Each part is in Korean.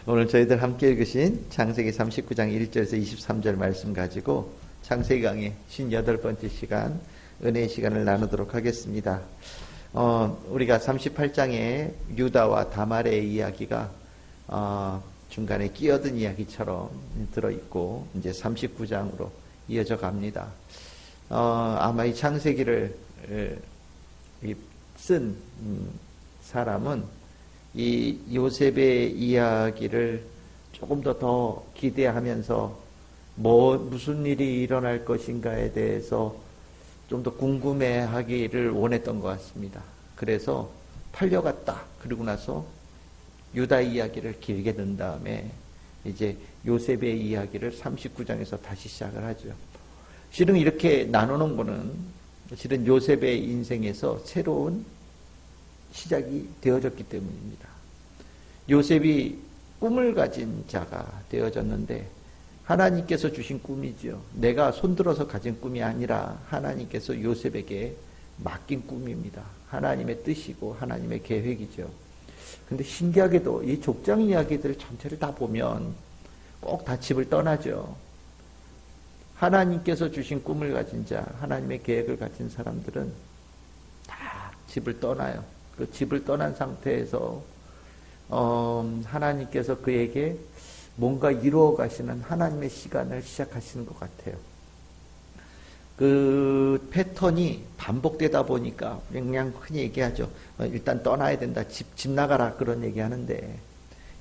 오늘 저희들 함께 읽으신 창세기 39장 1절에서 23절 말씀 가지고 창세기 강의 58번째 시간 은혜의 시간을 나누도록 하겠습니다. 우리가 38장에 유다와 다말의 이야기가 중간에 끼어든 이야기처럼 들어있고 이제 39장으로 이어져 갑니다. 아마 이 창세기를 쓴 사람은 이 요셉의 이야기를 조금 더 기대하면서 무슨 일이 일어날 것인가에 대해서 좀 더 궁금해하기를 원했던 것 같습니다. 그래서 팔려갔다. 그러고 나서 유다 이야기를 길게 든 다음에 이제 요셉의 이야기를 39장에서 다시 시작을 하죠. 실은 이렇게 나누는 거는 실은 요셉의 인생에서 새로운 시작이 되어졌기 때문입니다. 요셉이 꿈을 가진 자가 되어졌는데 하나님께서 주신 꿈이죠. 내가 손들어서 가진 꿈이 아니라 하나님께서 요셉에게 맡긴 꿈입니다. 하나님의 뜻이고 하나님의 계획이죠. 근데 신기하게도 이 족장 이야기들 전체를 다 보면 꼭 다 집을 떠나죠. 하나님께서 주신 꿈을 가진 자, 하나님의 계획을 가진 사람들은 다 집을 떠나요. 그 집을 떠난 상태에서 하나님께서 그에게 뭔가 이루어 가시는 하나님의 시간을 시작하시는 것 같아요. 그 패턴이 반복되다 보니까 그냥 흔히 얘기하죠. 일단 떠나야 된다. 집 나가라. 그런 얘기하는데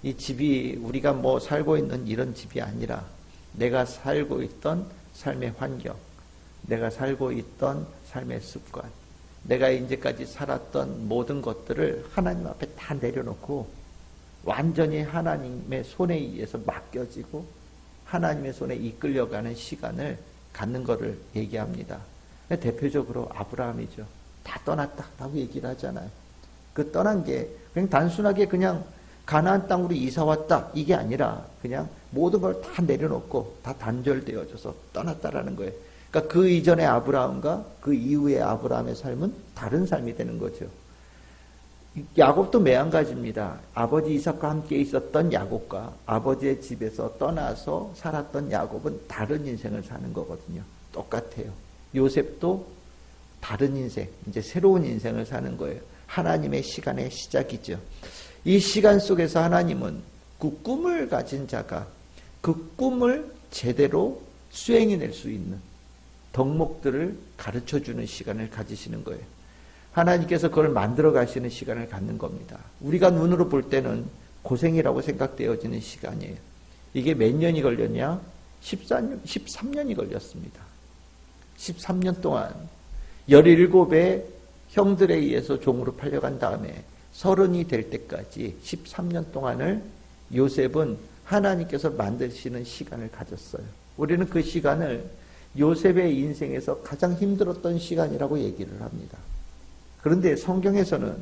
이 집이 우리가 살고 있는 이런 집이 아니라 내가 살고 있던 삶의 환경, 내가 살고 있던 삶의 습관, 내가 이제까지 살았던 모든 것들을 하나님 앞에 다 내려놓고 완전히 하나님의 손에 의해서 맡겨지고 하나님의 손에 이끌려가는 시간을 갖는 것을 얘기합니다. 대표적으로 아브라함이죠. 다 떠났다라고 얘기를 하잖아요. 그 떠난 게 그냥 단순하게 그냥 가나안 땅으로 이사 왔다 이게 아니라 그냥 모든 걸 다 내려놓고 다 단절되어져서 떠났다라는 거예요. 그러니까 그 이전의 아브라함과 그 이후의 아브라함의 삶은 다른 삶이 되는 거죠. 야곱도 매한가지입니다. 아버지 이삭과 함께 있었던 야곱과 아버지의 집에서 떠나서 살았던 야곱은 다른 인생을 사는 거거든요. 똑같아요. 요셉도 다른 인생, 이제 새로운 인생을 사는 거예요. 하나님의 시간의 시작이죠. 이 시간 속에서 하나님은 그 꿈을 가진 자가 그 꿈을 제대로 수행해낼 수 있는 덕목들을 가르쳐주는 시간을 가지시는 거예요. 하나님께서 그걸 만들어 가시는 시간을 갖는 겁니다. 우리가 눈으로 볼 때는 고생이라고 생각되어지는 시간이에요. 이게 몇 년이 걸렸냐? 13년이 걸렸습니다. 13년 동안 17의 형들에 의해서 종으로 팔려간 다음에 30이 될 때까지 13년 동안을 요셉은 하나님께서 만드시는 시간을 가졌어요. 우리는 그 시간을 요셉의 인생에서 가장 힘들었던 시간이라고 얘기를 합니다. 그런데 성경에서는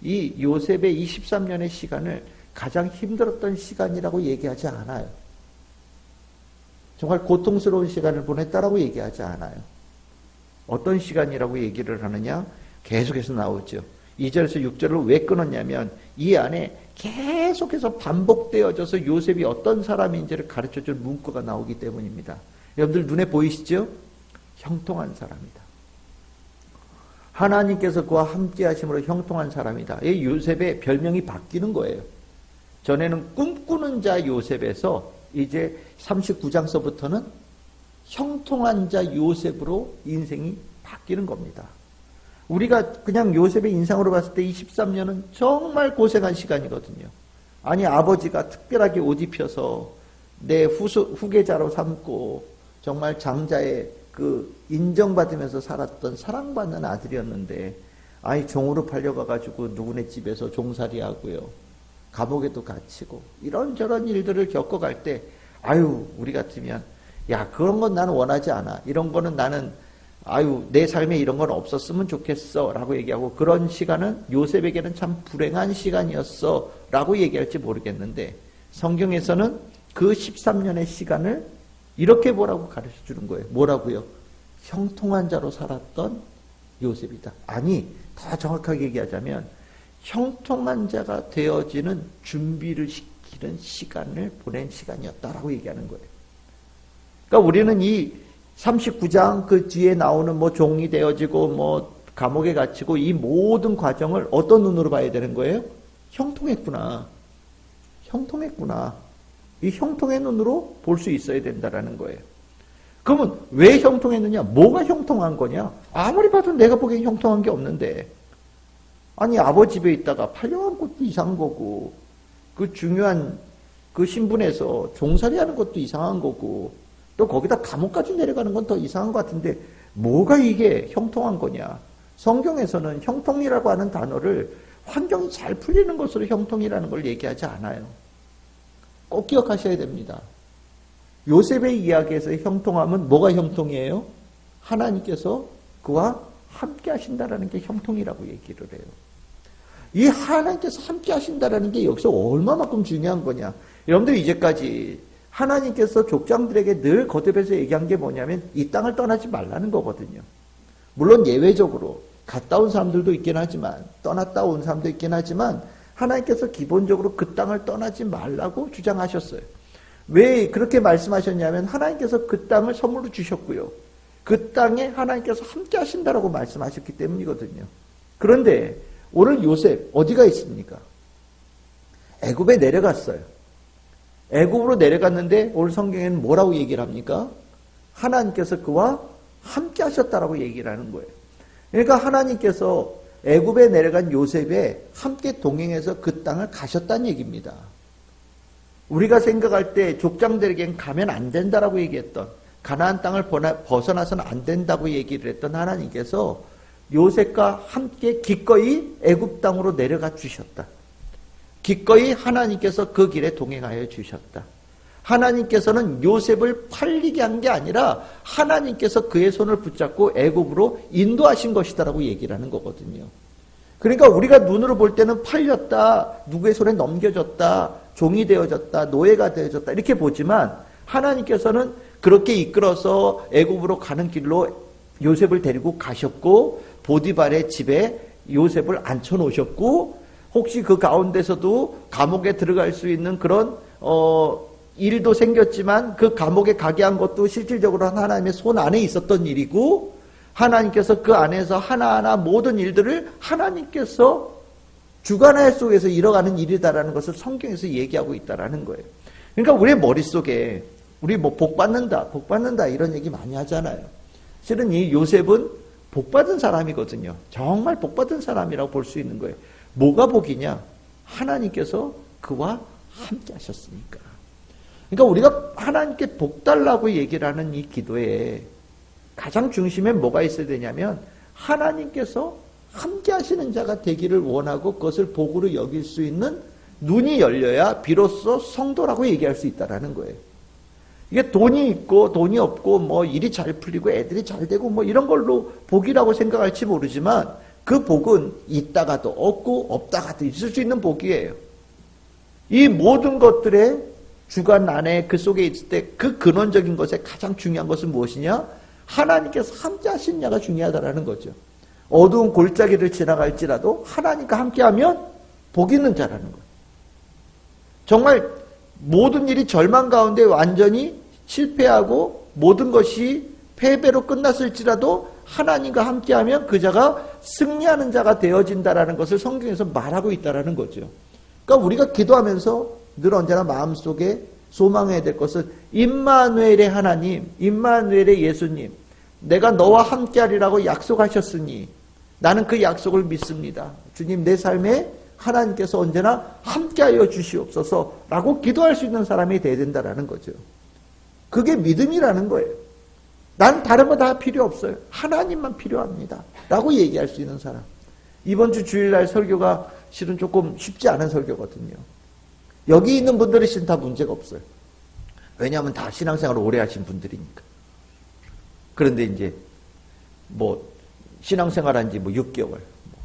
이 요셉의 23년의 시간을 가장 힘들었던 시간이라고 얘기하지 않아요. 정말 고통스러운 시간을 보냈다라고 얘기하지 않아요. 어떤 시간이라고 얘기를 하느냐? 계속해서 나오죠. 2절에서 6절을 왜 끊었냐면 이 안에 계속해서 반복되어져서 요셉이 어떤 사람인지를 가르쳐줄 문구가 나오기 때문입니다. 여러분들 눈에 보이시죠? 형통한 사람이다. 하나님께서 그와 함께 하심으로 형통한 사람이다. 이 요셉의 별명이 바뀌는 거예요. 전에는 꿈꾸는 자 요셉에서 이제 39장서부터는 형통한 자 요셉으로 인생이 바뀌는 겁니다. 우리가 그냥 요셉의 인상으로 봤을 때 이 13년은 정말 고생한 시간이거든요. 아니 아버지가 특별하게 옷 입혀서 내 후계자로 삼고 정말 장자의 그 인정받으면서 살았던 사랑받는 아들이었는데 아이 종으로 팔려가가지고 누구네 집에서 종살이 하고요. 감옥에도 갇히고 이런저런 일들을 겪어갈 때 아유 우리 같으면 야 그런 건 나는 원하지 않아. 이런 거는 나는 아유 내 삶에 이런 건 없었으면 좋겠어 라고 얘기하고 그런 시간은 요셉에게는 참 불행한 시간이었어 라고 얘기할지 모르겠는데 성경에서는 그 13년의 시간을 이렇게 뭐라고 가르쳐 주는 거예요. 뭐라고요? 형통한 자로 살았던 요셉이다. 아니 더 정확하게 얘기하자면 형통한 자가 되어지는 준비를 이런 시간을 보낸 시간이었다라고 얘기하는 거예요. 그러니까 우리는 이 39장 그 뒤에 나오는 뭐 종이 되어지고 뭐 감옥에 갇히고 이 모든 과정을 어떤 눈으로 봐야 되는 거예요? 형통했구나. 형통했구나. 이 형통의 눈으로 볼 수 있어야 된다라는 거예요. 그러면 왜 형통했느냐? 뭐가 형통한 거냐? 아무리 봐도 내가 보기엔 형통한 게 없는데. 아니, 아버지 집에 있다가 팔려간 것도 이상한 거고, 그 중요한 그 신분에서 종살이 하는 것도 이상한 거고, 또 거기다 감옥까지 내려가는 건 더 이상한 것 같은데, 뭐가 이게 형통한 거냐? 성경에서는 형통이라고 하는 단어를 환경이 잘 풀리는 것으로 형통이라는 걸 얘기하지 않아요. 꼭 기억하셔야 됩니다. 요셉의 이야기에서의 형통함은 뭐가 형통이에요? 하나님께서 그와 함께 하신다라는 게 형통이라고 얘기를 해요. 이 하나님께서 함께 하신다라는 게 여기서 얼마만큼 중요한 거냐. 여러분들 이제까지 하나님께서 족장들에게 늘 거듭해서 얘기한 게 뭐냐면 이 땅을 떠나지 말라는 거거든요. 물론 예외적으로 갔다 온 사람들도 있긴 하지만 떠났다 온 사람도 있긴 하지만 하나님께서 기본적으로 그 땅을 떠나지 말라고 주장하셨어요. 왜 그렇게 말씀하셨냐면 하나님께서 그 땅을 선물로 주셨고요. 그 땅에 하나님께서 함께 하신다라고 말씀하셨기 때문이거든요. 그런데 오늘 요셉 어디가 있습니까? 애굽에 내려갔어요. 애굽으로 내려갔는데 오늘 성경에는 뭐라고 얘기를 합니까? 하나님께서 그와 함께 하셨다라고 얘기를 하는 거예요. 그러니까 하나님께서 애굽에 내려간 요셉에 함께 동행해서 그 땅을 가셨다는 얘기입니다. 우리가 생각할 때 족장들에겐 가면 안 된다라고 얘기했던, 가나안 땅을 벗어나서는 안 된다고 얘기를 했던 하나님께서 요셉과 함께 기꺼이 애굽 땅으로 내려가 주셨다. 기꺼이 하나님께서 그 길에 동행하여 주셨다. 하나님께서는 요셉을 팔리게 한 게 아니라 하나님께서 그의 손을 붙잡고 애굽으로 인도하신 것이다라고 얘기를 하는 거거든요. 그러니까 우리가 눈으로 볼 때는 팔렸다, 누구의 손에 넘겨졌다, 종이 되어졌다, 노예가 되어졌다 이렇게 보지만 하나님께서는 그렇게 이끌어서 애굽으로 가는 길로 요셉을 데리고 가셨고 보디발의 집에 요셉을 앉혀놓으셨고 혹시 그 가운데서도 감옥에 들어갈 수 있는 그런 일도 생겼지만 그 감옥에 가게 한 것도 실질적으로 하나님의 손 안에 있었던 일이고 하나님께서 그 안에서 하나하나 모든 일들을 하나님께서 주관하여 속에서 이뤄가는 일이다라는 것을 성경에서 얘기하고 있다라는 거예요. 그러니까 우리의 머릿속에 우리 뭐 복받는다 이런 얘기 많이 하잖아요. 실은 이 요셉은 복받은 사람이거든요. 정말 복받은 사람이라고 볼 수 있는 거예요. 뭐가 복이냐? 하나님께서 그와 함께 하셨으니까. 그러니까 우리가 하나님께 복 달라고 얘기를 하는 이 기도에 가장 중심에 뭐가 있어야 되냐면 하나님께서 함께 하시는 자가 되기를 원하고 그것을 복으로 여길 수 있는 눈이 열려야 비로소 성도라고 얘기할 수 있다라는 거예요. 이게 돈이 있고 돈이 없고 뭐 일이 잘 풀리고 애들이 잘 되고 뭐 이런 걸로 복이라고 생각할지 모르지만 그 복은 있다가도 없고 없다가도 있을 수 있는 복이에요. 이 모든 것들의 주관 안에 그 속에 있을 때 그 근원적인 것에 가장 중요한 것은 무엇이냐? 하나님께서 함께 하시느냐가 중요하다라는 거죠. 어두운 골짜기를 지나갈지라도 하나님과 함께하면 복 있는 자라는 거예요. 정말 모든 일이 절망 가운데 완전히 실패하고 모든 것이 패배로 끝났을지라도 하나님과 함께하면 그 자가 승리하는 자가 되어진다라는 것을 성경에서 말하고 있다라는 거죠. 그러니까 우리가 기도하면서 늘 언제나 마음속에 소망해야 될 것은 임마누엘의 하나님, 임마누엘의 예수님, 내가 너와 함께하리라고 약속하셨으니 나는 그 약속을 믿습니다. 주님, 내 삶에 하나님께서 언제나 함께하여 주시옵소서라고 기도할 수 있는 사람이 되어야 된다는 거죠. 그게 믿음이라는 거예요. 난 다른 거 다 필요 없어요. 하나님만 필요합니다. 라고 얘기할 수 있는 사람. 이번 주 주일날 설교가 실은 조금 쉽지 않은 설교거든요. 여기 있는 분들이 실은 다 문제가 없어요. 왜냐하면 다 신앙생활을 오래 하신 분들이니까. 그런데 이제 뭐 신앙생활 한 지 뭐 6개월, 뭐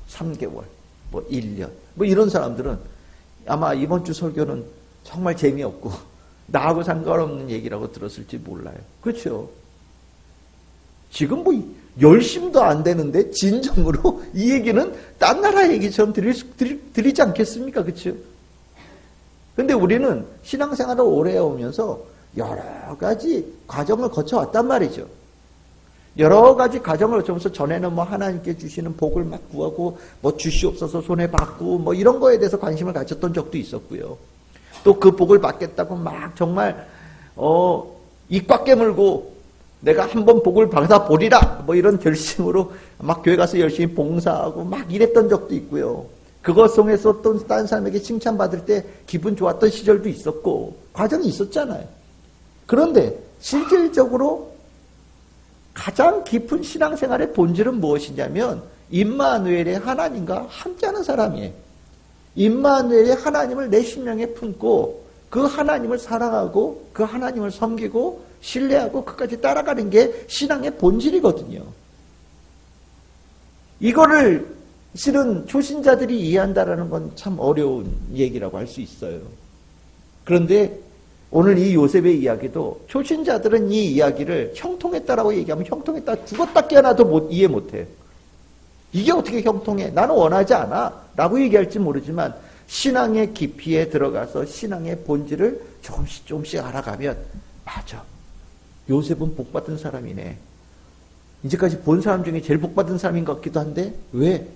3개월, 뭐 1년, 뭐 이런 사람들은 아마 이번 주 설교는 정말 재미없고 나하고 상관없는 얘기라고 들었을지 몰라요. 그렇죠? 지금 뭐 열심도 안 되는데 진정으로 이 얘기는 딴 나라 얘기처럼 들리지 않겠습니까? 그렇죠? 근데 우리는 신앙생활을 오래 해오면서 여러 가지 과정을 거쳐왔단 말이죠. 여러 가지 과정을 거쳐서 전에는 뭐 하나님께 주시는 복을 막 구하고 뭐 주시옵소서 손에 받고 뭐 이런 거에 대해서 관심을 가졌던 적도 있었고요. 또 그 복을 받겠다고 막 정말 입 꽉 깨물고 내가 한번 복을 받아보리라 뭐 이런 결심으로 막 교회 가서 열심히 봉사하고 막 이랬던 적도 있고요. 그것 속에서 또 다른 사람에게 칭찬받을 때 기분 좋았던 시절도 있었고 과정이 있었잖아요. 그런데 실질적으로 가장 깊은 신앙생활의 본질은 무엇이냐면 임마누엘의 하나님과 함께하는 사람이에요. 임마누엘의 하나님을 내 심령에 품고 그 하나님을 사랑하고 그 하나님을 섬기고 신뢰하고 끝까지 따라가는 게 신앙의 본질이거든요. 이거를 실은 초신자들이 이해한다라는 건 참 어려운 얘기라고 할 수 있어요. 그런데 오늘 이 요셉의 이야기도 초신자들은 이 이야기를 형통했다라고 얘기하면 형통했다 죽었다 깨어나도 이해 못해. 이게 어떻게 형통해? 나는 원하지 않아 라고 얘기할지 모르지만 신앙의 깊이에 들어가서 신앙의 본질을 조금씩 알아가면 맞아. 요셉은 복받은 사람이네. 이제까지 본 사람 중에 제일 복받은 사람인 것 같기도 한데 왜?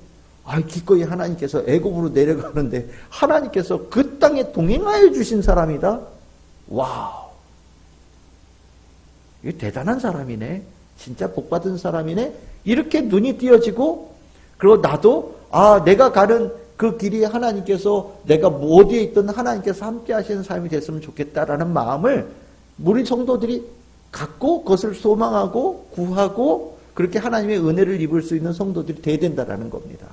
기꺼이 하나님께서 애굽으로 내려가는데 하나님께서 그 땅에 동행하여 주신 사람이다? 와우. 이게 대단한 사람이네. 진짜 복받은 사람이네. 이렇게 눈이 띄어지고 그리고 나도 내가 가는 그 길이 하나님께서 내가 어디에 있든 하나님께서 함께 하시는 삶이 됐으면 좋겠다라는 마음을 우리 성도들이 갖고 그것을 소망하고 구하고 그렇게 하나님의 은혜를 입을 수 있는 성도들이 돼야 된다라는 겁니다.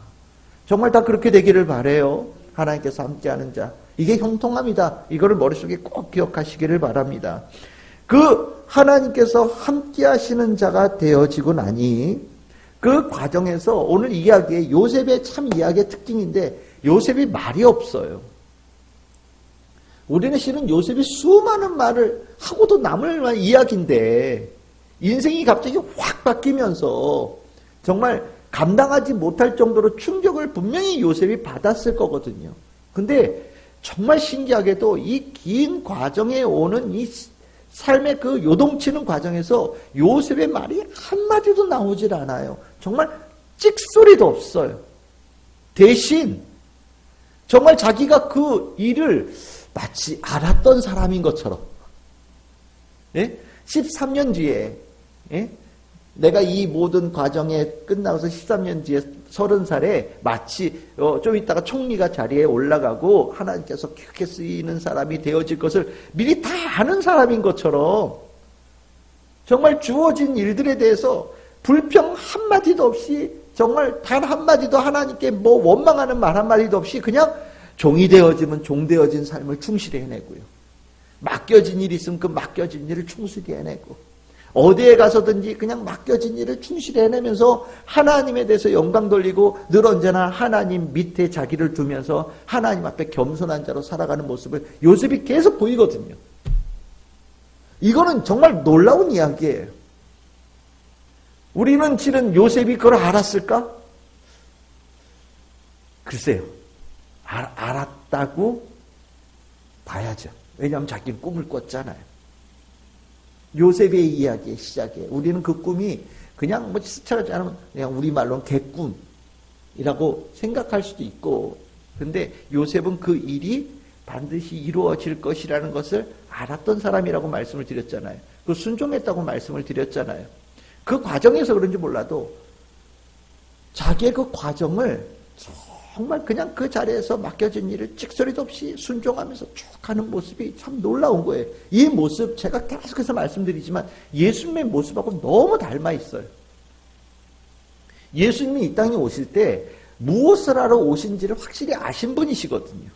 정말 다 그렇게 되기를 바라요. 하나님께서 함께하는 자. 이게 형통함이다. 이거를 머릿속에 꼭 기억하시기를 바랍니다. 그 하나님께서 함께하시는 자가 되어지고 나니 그 과정에서 오늘 이야기의 요셉의 참 이야기의 특징인데 요셉이 말이 없어요. 우리는 실은 요셉이 수많은 말을 하고도 남을 만한 이야기인데 인생이 갑자기 확 바뀌면서 정말 감당하지 못할 정도로 충격을 분명히 요셉이 받았을 거거든요. 근데 정말 신기하게도 이 긴 과정에 오는 이 삶의 그 요동치는 과정에서 요셉의 말이 한마디도 나오질 않아요. 정말 찍소리도 없어요. 대신 정말 자기가 그 일을 마치 알았던 사람인 것처럼 13년 뒤에 내가 이 모든 과정에 끝나서 13년 뒤에 30살에 마치 좀 있다가 총리가 자리에 올라가고 하나님께서 크게 쓰이는 사람이 되어질 것을 미리 다 아는 사람인 것처럼 정말 주어진 일들에 대해서 불평 한마디도 없이 정말 단 한마디도 하나님께 뭐 원망하는 말 한마디도 없이 그냥 종이 되어지면 종 되어진 삶을 충실히 해내고요. 맡겨진 일이 있으면 그 맡겨진 일을 충실히 해내고 어디에 가서든지 그냥 맡겨진 일을 충실히 해내면서 하나님에 대해서 영광 돌리고 늘 언제나 하나님 밑에 자기를 두면서 하나님 앞에 겸손한 자로 살아가는 모습을 요셉이 계속 보이거든요. 이거는 정말 놀라운 이야기예요. 우리는 실은 요셉이 그걸 알았을까? 글쎄요. 알았다고 봐야죠. 왜냐하면 자기는 꿈을 꿨잖아요. 요셉의 이야기의 시작에 우리는 그 꿈이 그냥 뭐 스쳐가지 않으면 그냥 우리말로는 개꿈이라고 생각할 수도 있고 근데 요셉은 그 일이 반드시 이루어질 것이라는 것을 알았던 사람이라고 말씀을 드렸잖아요. 그 순종했다고 말씀을 드렸잖아요. 그 과정에서 그런지 몰라도 자기의 그 과정을 정말 그냥 그 자리에서 맡겨진 일을 찍소리도 없이 순종하면서 쭉 하는 모습이 참 놀라운 거예요. 이 모습 제가 계속해서 말씀드리지만 예수님의 모습하고 너무 닮아 있어요. 예수님이 이 땅에 오실 때 무엇을 하러 오신지를 확실히 아신 분이시거든요.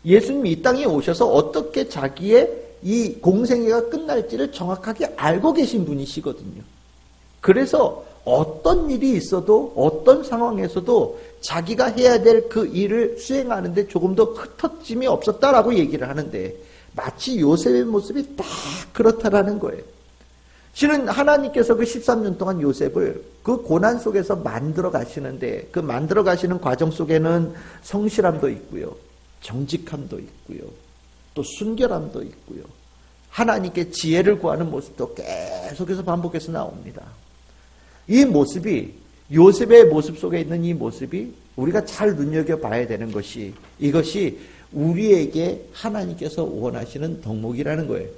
예수님이 이 땅에 오셔서 어떻게 자기의 이 공생애가 끝날지를 정확하게 알고 계신 분이시거든요. 그래서 어떤 일이 있어도 어떤 상황에서도 자기가 해야 될 그 일을 수행하는데 조금 더 흩어짐이 없었다라고 얘기를 하는데 마치 요셉의 모습이 딱 그렇다라는 거예요. 실은 하나님께서 그 13년 동안 요셉을 그 고난 속에서 만들어 가시는데 그 만들어 가시는 과정 속에는 성실함도 있고요. 정직함도 있고요. 또 순결함도 있고요. 하나님께 지혜를 구하는 모습도 계속해서 반복해서 나옵니다. 이 모습이 요셉의 모습 속에 있는 이 모습이 우리가 잘 눈여겨봐야 되는 것이 이것이 우리에게 하나님께서 원하시는 덕목이라는 거예요.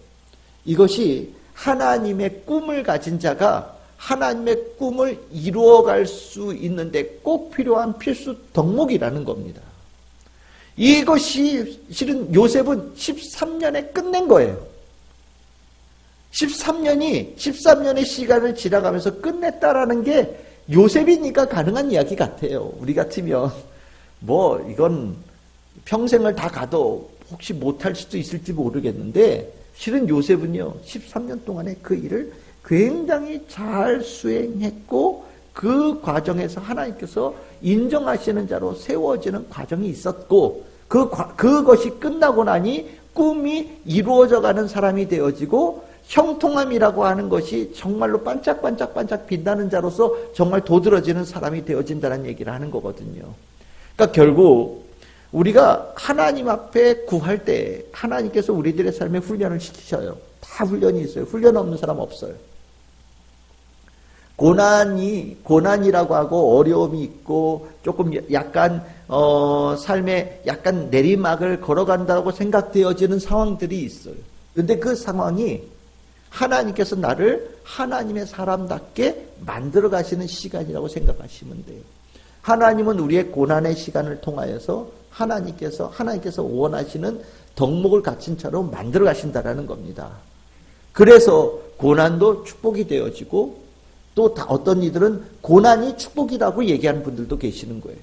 이것이 하나님의 꿈을 가진 자가 하나님의 꿈을 이루어갈 수 있는데 꼭 필요한 필수 덕목이라는 겁니다. 이것이 실은 요셉은 13년에 끝낸 거예요. 13년의 시간을 지나가면서 끝냈다라는 게 요셉이니까 가능한 이야기 같아요. 우리 같으면 이건 평생을 다 가도 혹시 못할 수도 있을지 모르겠는데 실은 요셉은요 13년 동안에 그 일을 굉장히 잘 수행했고 그 과정에서 하나님께서 인정하시는 자로 세워지는 과정이 있었고 그것이 끝나고 나니 꿈이 이루어져가는 사람이 되어지고 형통함이라고 하는 것이 정말로 반짝반짝 빛나는 자로서 정말 도드러지는 사람이 되어진다는 얘기를 하는 거거든요. 그러니까 결국 우리가 하나님 앞에 구할 때 하나님께서 우리들의 삶에 훈련을 시키셔요. 다 훈련이 있어요. 훈련 없는 사람 없어요. 고난이라고 하고 어려움이 있고 조금 약간 삶에 약간 내리막을 걸어간다고 생각되어지는 상황들이 있어요. 근데 그 상황이 하나님께서 나를 하나님의 사람답게 만들어 가시는 시간이라고 생각하시면 돼요. 하나님은 우리의 고난의 시간을 통하여서 하나님께서 원하시는 덕목을 갖춘 차로 만들어 가신다라는 겁니다. 그래서 고난도 축복이 되어지고 또 어떤 이들은 고난이 축복이라고 얘기하는 분들도 계시는 거예요.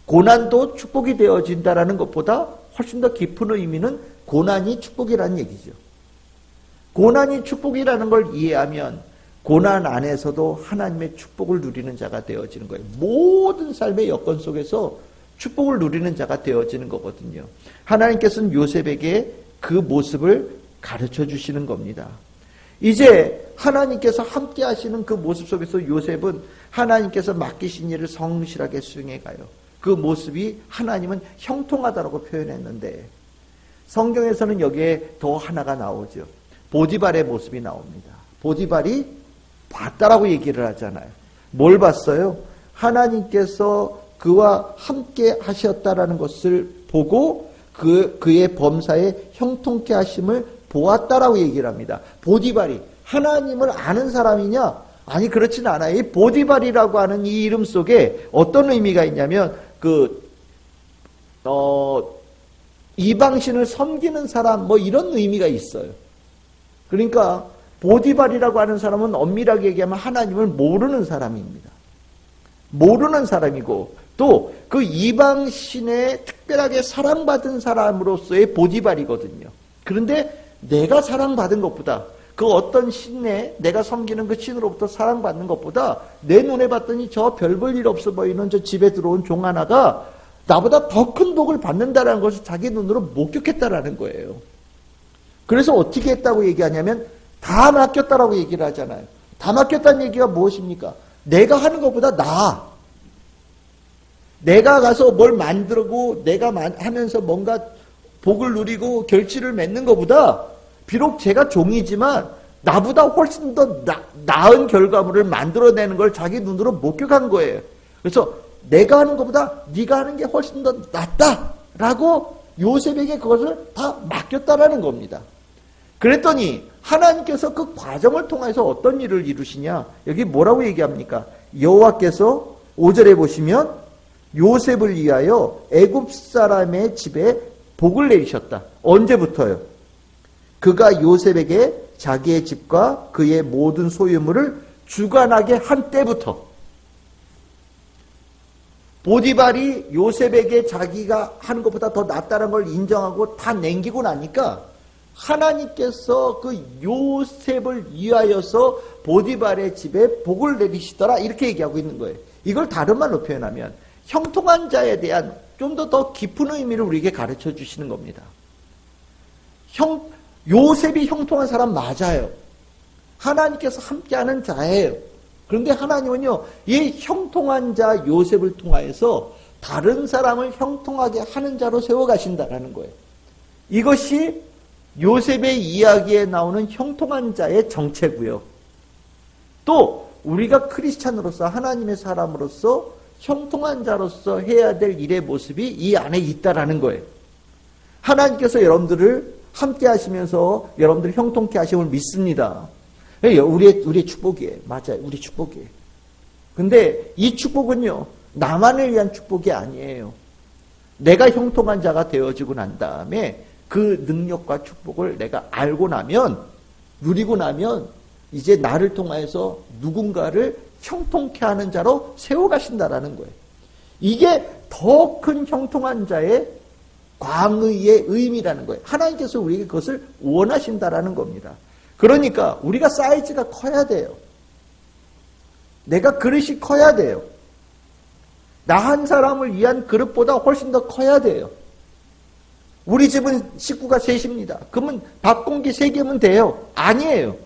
고난도 축복이 되어진다라는 것보다 훨씬 더 깊은 의미는 고난이 축복이라는 얘기죠. 고난이 축복이라는 걸 이해하면 고난 안에서도 하나님의 축복을 누리는 자가 되어지는 거예요. 모든 삶의 여건 속에서 축복을 누리는 자가 되어지는 거거든요. 하나님께서는 요셉에게 그 모습을 가르쳐 주시는 겁니다. 이제 하나님께서 함께 하시는 그 모습 속에서 요셉은 하나님께서 맡기신 일을 성실하게 수행해 가요. 그 모습이 하나님은 형통하다라고 표현했는데 성경에서는 여기에 더 하나가 나오죠. 보디발의 모습이 나옵니다. 보디발이 봤다라고 얘기를 하잖아요. 뭘 봤어요? 하나님께서 그와 함께 하셨다라는 것을 보고 그의 범사에 형통케 하심을 보았다라고 얘기를 합니다. 보디발이 하나님을 아는 사람이냐? 아니 그렇진 않아요. 이 보디발이라고 하는 이 이름 속에 어떤 의미가 있냐면 이방신을 섬기는 사람 이런 의미가 있어요. 그러니까 보디발이라고 하는 사람은 엄밀하게 얘기하면 하나님을 모르는 사람입니다. 모르는 사람이고 또 그 이방신에 특별하게 사랑받은 사람으로서의 보디발이거든요. 그런데 내가 사랑받은 것보다 그 어떤 신에 내가 섬기는 그 신으로부터 사랑받는 것보다 내 눈에 봤더니 저 별 볼 일 없어 보이는 저 집에 들어온 종 하나가 나보다 더 큰 복을 받는다라는 것을 자기 눈으로 목격했다라는 거예요. 그래서 어떻게 했다고 얘기하냐면 다 맡겼다라고 얘기를 하잖아요. 다 맡겼다는 얘기가 무엇입니까? 내가 하는 것보다 나아. 내가 가서 뭘 만들고 내가 하면서 뭔가 복을 누리고 결실을 맺는 것보다 비록 제가 종이지만 나보다 훨씬 더 나은 결과물을 만들어내는 걸 자기 눈으로 목격한 거예요. 그래서 내가 하는 것보다 네가 하는 게 훨씬 더 낫다라고 요셉에게 그것을 다 맡겼다라는 겁니다. 그랬더니 하나님께서 그 과정을 통해서 어떤 일을 이루시냐? 여기 뭐라고 얘기합니까? 여호와께서 5절에 보시면 요셉을 위하여 애굽 사람의 집에 복을 내리셨다. 언제부터요? 그가 요셉에게 자기의 집과 그의 모든 소유물을 주관하게 한 때부터. 보디발이 요셉에게 자기가 하는 것보다 더 낫다는 걸 인정하고 다 남기고 나니까 하나님께서 그 요셉을 위하여서 보디발의 집에 복을 내리시더라 이렇게 얘기하고 있는 거예요. 이걸 다른 말로 표현하면 형통한 자에 대한 좀 더 깊은 의미를 우리에게 가르쳐 주시는 겁니다. 요셉이 형통한 사람 맞아요. 하나님께서 함께하는 자예요. 그런데 하나님은요, 이 형통한 자 요셉을 통하여서 다른 사람을 형통하게 하는 자로 세워가신다라는 거예요. 이것이 요셉의 이야기에 나오는 형통한 자의 정체고요. 또 우리가 크리스찬으로서 하나님의 사람으로서 형통한 자로서 해야 될 일의 모습이 이 안에 있다라는 거예요. 하나님께서 여러분들을 함께 하시면서 여러분들 형통케 하심을 믿습니다. 우리의 축복이에요. 맞아요. 우리 축복이에요. 근데 이 축복은요, 나만을 위한 축복이 아니에요. 내가 형통한 자가 되어지고 난 다음에 그 능력과 축복을 내가 알고 나면, 누리고 나면 이제 나를 통하여서 누군가를 형통케 하는 자로 세워가신다라는 거예요. 이게 더 큰 형통한 자의 광의의 의미라는 거예요. 하나님께서 우리에게 그것을 원하신다라는 겁니다. 그러니까 우리가 사이즈가 커야 돼요. 내가 그릇이 커야 돼요. 나 한 사람을 위한 그릇보다 훨씬 더 커야 돼요. 우리 집은 식구가 셋입니다. 그러면 밥 공기 3개면 돼요? 아니에요.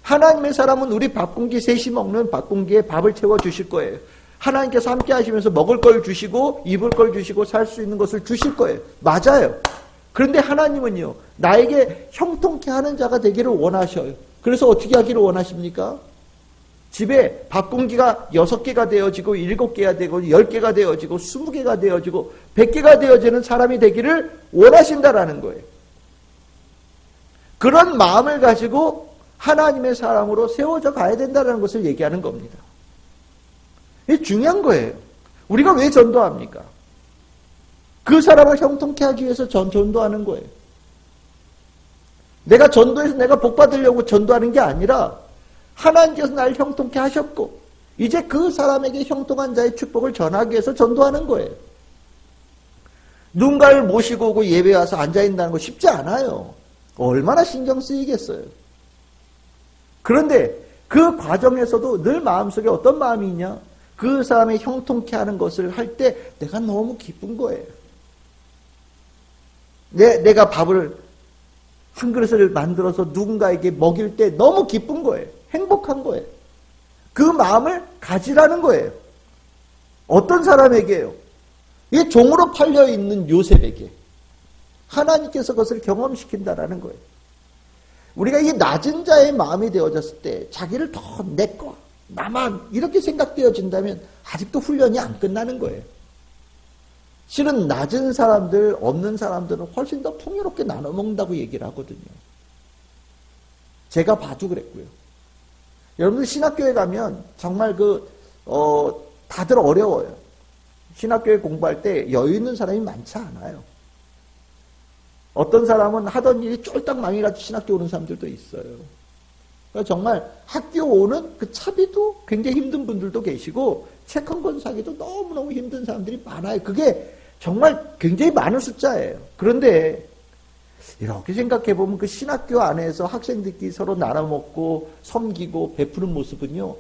하나님의 사람은 우리 밥 공기 셋이 먹는 밥 공기에 밥을 채워 주실 거예요. 하나님께서 함께 하시면서 먹을 걸 주시고 입을 걸 주시고 살 수 있는 것을 주실 거예요. 맞아요. 그런데 하나님은요, 나에게 형통케 하는 자가 되기를 원하셔요. 그래서 어떻게 하기를 원하십니까? 집에 밥 공기가 6개가 되어지고 7개가 되고 10개가 되어지고 20개가 되어지고 100개가 되어지는 사람이 되기를 원하신다라는 거예요. 그런 마음을 가지고 하나님의 사람으로 세워져 가야 된다는 것을 얘기하는 겁니다. 이게 중요한 거예요. 우리가 왜 전도합니까? 그 사람을 형통케 하기 위해서 전도하는 거예요. 내가 전도해서 내가 복 받으려고 전도하는 게 아니라 하나님께서 나를 형통케 하셨고 이제 그 사람에게 형통한 자의 축복을 전하기 위해서 전도하는 거예요. 누군가를 모시고 오고 예배 와서 앉아있다는 거 쉽지 않아요. 얼마나 신경 쓰이겠어요. 그런데 그 과정에서도 늘 마음속에 어떤 마음이 있냐? 그 사람의 형통케 하는 것을 할 때 내가 너무 기쁜 거예요. 내가 밥을 한 그릇을 만들어서 누군가에게 먹일 때 너무 기쁜 거예요. 행복한 거예요. 그 마음을 가지라는 거예요. 어떤 사람에게요? 이 종으로 팔려 있는 요셉에게 하나님께서 그것을 경험시킨다라는 거예요. 우리가 이 낮은 자의 마음이 되어졌을 때 자기를 더 내꺼 나만 이렇게 생각되어진다면 아직도 훈련이 안 끝나는 거예요. 실은 낮은 사람들, 없는 사람들은 훨씬 더 풍요롭게 나눠 먹는다고 얘기를 하거든요. 제가 봐도 그랬고요. 여러분들 신학교에 가면 정말 다들 어려워요. 신학교에 공부할 때 여유 있는 사람이 많지 않아요. 어떤 사람은 하던 일이 쫄딱 망해가지고 신학교 오는 사람들도 있어요. 그러니까 정말 학교 오는 그 차비도 굉장히 힘든 분들도 계시고 책 한 권 사기도 너무너무 힘든 사람들이 많아요. 그게 정말 굉장히 많은 숫자예요. 그런데 이렇게 생각해보면 그 신학교 안에서 학생들끼리 서로 나눠먹고 섬기고 베푸는 모습은요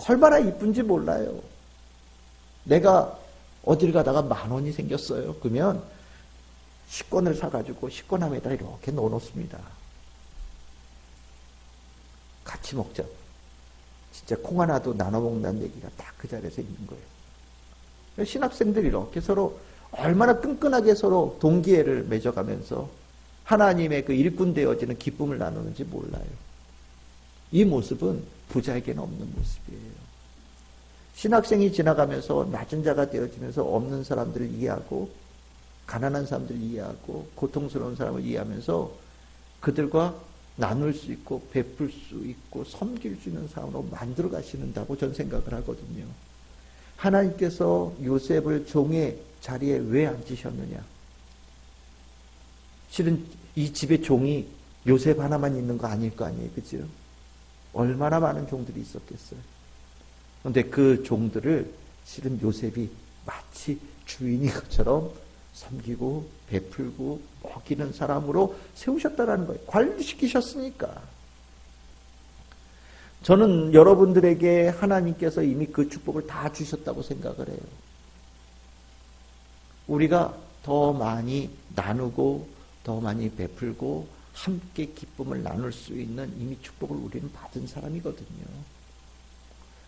얼마나 이쁜지 몰라요. 내가 어딜 가다가 10,000원이 생겼어요. 그러면 식권을 사가지고 식권함에다 이렇게 넣어놓습니다. 같이 먹자. 진짜 콩 하나도 나눠 먹는다는 얘기가 딱 그 자리에서 있는 거예요. 신학생들이 이렇게 서로 얼마나 끈끈하게 서로 동기애를 맺어가면서 하나님의 그 일꾼 되어지는 기쁨을 나누는지 몰라요. 이 모습은 부자에게는 없는 모습이에요. 신학생이 지나가면서 낮은 자가 되어지면서 없는 사람들을 이해하고 가난한 사람들을 이해하고 고통스러운 사람을 이해하면서 그들과 나눌 수 있고 베풀 수 있고 섬길 수 있는 사람으로 만들어 가시는다고 저는 생각을 하거든요. 하나님께서 요셉을 종의 자리에 왜 앉으셨느냐? 실은 이 집에 종이 요셉 하나만 있는 거 아닐 거 아니에요. 그죠? 얼마나 많은 종들이 있었겠어요. 그런데 그 종들을 실은 요셉이 마치 주인인 것처럼 섬기고 베풀고 먹이는 사람으로 세우셨다라는 거예요. 관리시키셨으니까. 저는 여러분들에게 하나님께서 이미 그 축복을 다 주셨다고 생각을 해요. 우리가 더 많이 나누고 더 많이 베풀고 함께 기쁨을 나눌 수 있는 이미 축복을 우리는 받은 사람이거든요.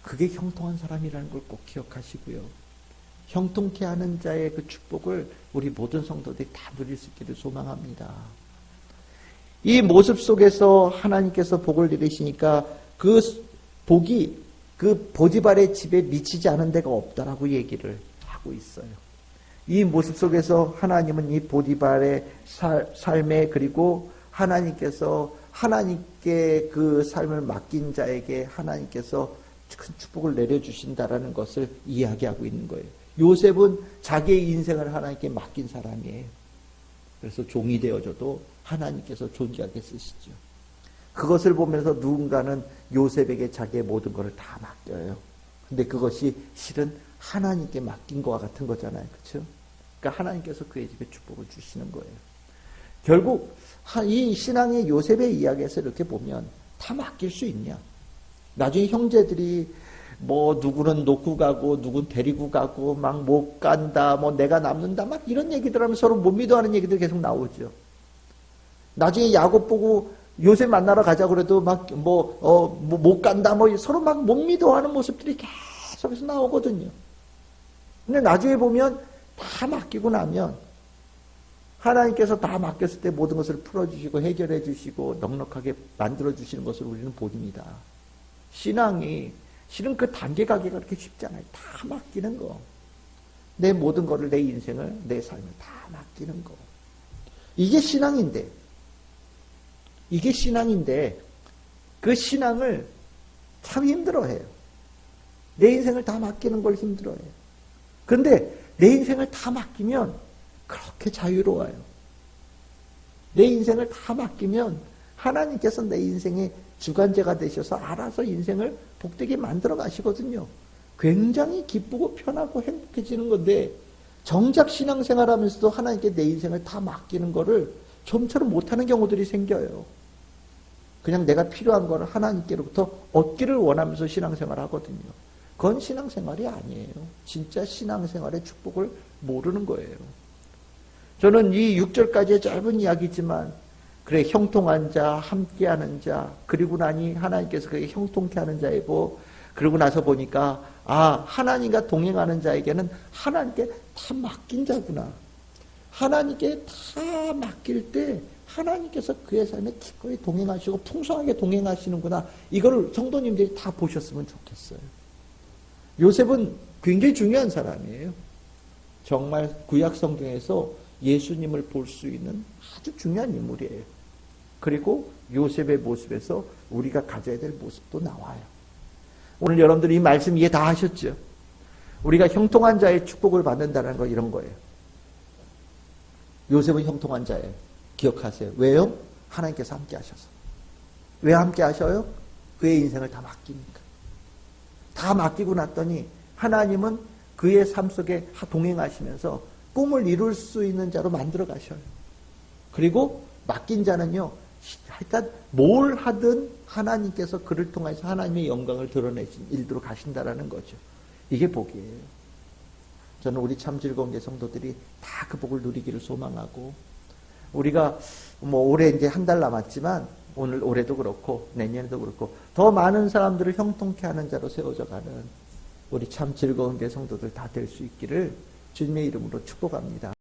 그게 형통한 사람이라는 걸 꼭 기억하시고요. 형통케 하는 자의 그 축복을 우리 모든 성도들이 다 누릴 수 있기를 소망합니다. 이 모습 속에서 하나님께서 복을 내리시니까 그 복이 그 보디발의 집에 미치지 않은 데가 없다라고 얘기를 하고 있어요. 이 모습 속에서 하나님은 이 보디발의 삶에, 그리고 하나님께 그 삶을 맡긴 자에게 하나님께서 큰 축복을 내려주신다라는 것을 이야기하고 있는 거예요. 요셉은 자기의 인생을 하나님께 맡긴 사람이에요. 그래서 종이 되어져도 하나님께서 존귀하게 쓰시죠. 그것을 보면서 누군가는 요셉에게 자기의 모든 것을 다 맡겨요. 근데 그것이 실은 하나님께 맡긴 것과 같은 거잖아요. 그렇죠? 그러니까 하나님께서 그의 집에 축복을 주시는 거예요. 결국 이 신앙의 요셉의 이야기에서 이렇게 보면 다 맡길 수 있냐? 나중에 형제들이 뭐 누구는 놓고 가고 누구는 데리고 가고 막 못 간다, 뭐 내가 남는다, 막 이런 얘기들 하면 서로 못 믿어하는 얘기들 계속 나오죠. 나중에 야곱 보고 요셉 만나러 가자 그래도 막 못 간다, 뭐 서로 막 못 믿어하는 모습들이 계속해서 나오거든요. 근데 나중에 보면 다 맡기고 나면 하나님께서 다 맡겼을 때 모든 것을 풀어주시고 해결해 주시고 넉넉하게 만들어 주시는 것을 우리는 봅니다. 신앙이 실은 그 단계 가기가 그렇게 쉽지 않아요. 다 맡기는 거. 내 모든 거를, 내 인생을, 내 삶을 다 맡기는 거. 이게 신앙인데 그 신앙을 참 힘들어해요. 내 인생을 다 맡기는 걸 힘들어해요. 그런데 내 인생을 다 맡기면 그렇게 자유로워요. 내 인생을 다 맡기면 하나님께서 내 인생의 주관자가 되셔서 알아서 인생을 복되게 만들어 가시거든요. 굉장히 기쁘고 편하고 행복해지는 건데, 정작 신앙생활 하면서도 하나님께 내 인생을 다 맡기는 거를 좀처럼 못하는 경우들이 생겨요. 그냥 내가 필요한 거를 하나님께로부터 얻기를 원하면서 신앙생활 하거든요. 그건 신앙생활이 아니에요. 진짜 신앙생활의 축복을 모르는 거예요. 저는 이 6절까지의 짧은 이야기지만, 그래, 형통한 자, 함께하는 자, 그리고 나니 하나님께서 그게 형통케 하는 자이고, 그러고 나서 보니까 하나님과 동행하는 자에게는 하나님께 다 맡긴 자구나. 하나님께 다 맡길 때 하나님께서 그의 삶에 기꺼이 동행하시고 풍성하게 동행하시는구나. 이거를 성도님들이 다 보셨으면 좋겠어요. 요셉은 굉장히 중요한 사람이에요. 정말 구약 성경에서 예수님을 볼 수 있는 아주 중요한 인물이에요. 그리고 요셉의 모습에서 우리가 가져야 될 모습도 나와요. 오늘 여러분들이 이 말씀 이해 다 하셨죠? 우리가 형통한 자의 축복을 받는다는 거 이런 거예요. 요셉은 형통한 자예요. 기억하세요. 왜요? 하나님께서 함께 하셔서. 왜 함께 하셔요? 그의 인생을 다 맡기니까. 다 맡기고 났더니 하나님은 그의 삶 속에 동행하시면서 꿈을 이룰 수 있는 자로 만들어 가셔요. 그리고 맡긴 자는요, 하여튼 뭘 하든 하나님께서 그를 통해서 하나님의 영광을 드러내신 일도로 가신다라는 거죠. 이게 복이에요. 저는 우리 참 즐거운 게 성도들이 다 그 복을 누리기를 소망하고, 우리가 뭐 올해 이제 한 달 남았지만 올해도 그렇고 내년에도 그렇고 더 많은 사람들을 형통케 하는 자로 세워져 가는 우리 참 즐거운 게 성도들 다 될 수 있기를 주님의 이름으로 축복합니다.